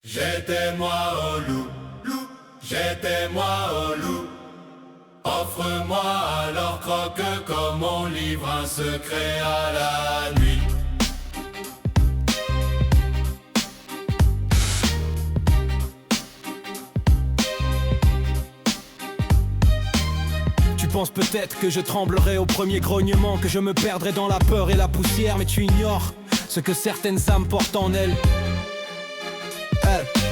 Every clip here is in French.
J'étais moi au loup, loup, j'étais moi au loup. Offre-moi alors croque comme on livre un secret à la nuit. Tu penses peut-être que je tremblerai au premier grognement, que je me perdrai dans la peur et la poussière, mais tu ignores ce que certaines âmes portent en elles.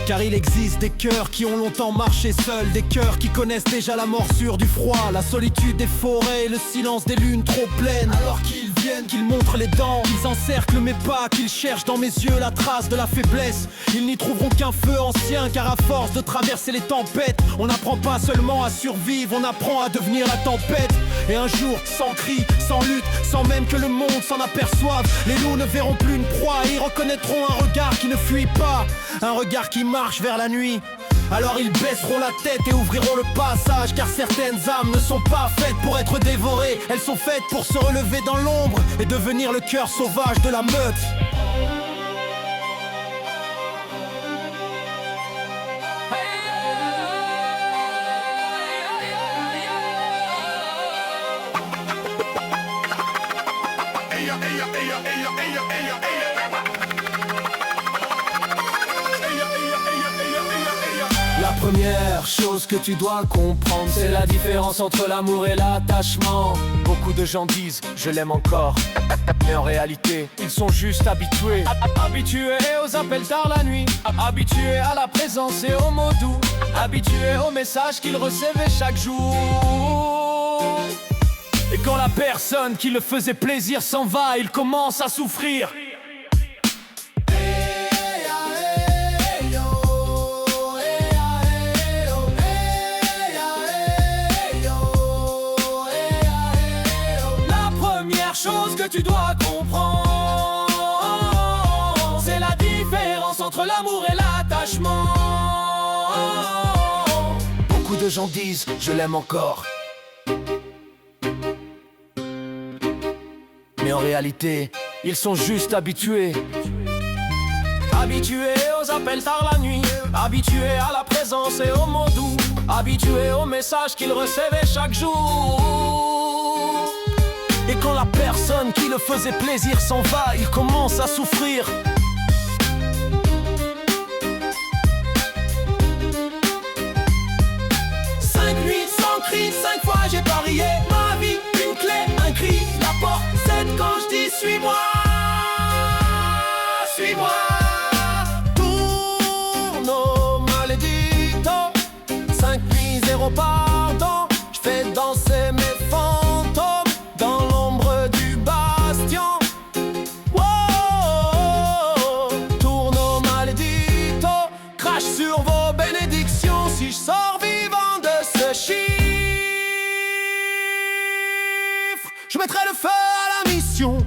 Car il existe des cœurs qui ont longtemps marché seuls, des cœurs qui connaissent déjà la morsure du froid, la solitude des forêts et le silence des lunes trop pleines. Alors qu'ils viennent, qu'ils montrent les dents, qu'ils encerclent mes pas, qu'ils cherchent dans mes yeux la trace de la faiblesse. Ils n'y trouveront qu'un feu ancien, car à force de traverser les tempêtes, on n'apprend pas seulement à survivre, on apprend à devenir la tempête. Et un jour, sans cri, sans lutte, sans même que le monde s'en aperçoive, les loups ne verront plus une proie et ils reconnaîtront un regard qui ne fuit pas, un regard qui marche vers la nuit. Alors ils baisseront la tête et ouvriront le passage, car certaines âmes ne sont pas faites pour être dévorées. Elles sont faites pour se relever dans l'ombre et devenir le cœur sauvage de la meute. La première chose que tu dois comprendre, c'est la différence entre l'amour et l'attachement. Beaucoup de gens disent je l'aime encore, mais en réalité ils sont juste habitués. Habitués aux appels tard la nuit, habitués à la présence et aux mots doux, habitués aux messages qu'ils recevaient chaque jour. Et quand la personne qui le faisait plaisir s'en va, il commence à souffrir. Chose que tu dois comprendre, c'est la différence entre l'amour et l'attachement. Beaucoup de gens disent je l'aime encore, mais en réalité ils sont juste habitués. Habitués aux appels tard la nuit, habitués à la présence et aux mots doux, habitués aux messages qu'ils recevaient chaque jour. Et quand la personne qui le faisait plaisir s'en va, il commence à souffrir. Cinq nuits sans cri, 5 fois j'ai parié ma vie, une clé, un cri, la porte, 7 quand je dis suis-moi, suis-moi. Turno maledito, 5 nuits, 0 pardon, je fais danser mes fantômes dans l'ombre du bastion. Wow, Turno maledito, crache sur vos bénédictions si je sors vivant de ce chiffre. Je mettrai le feu à la mission.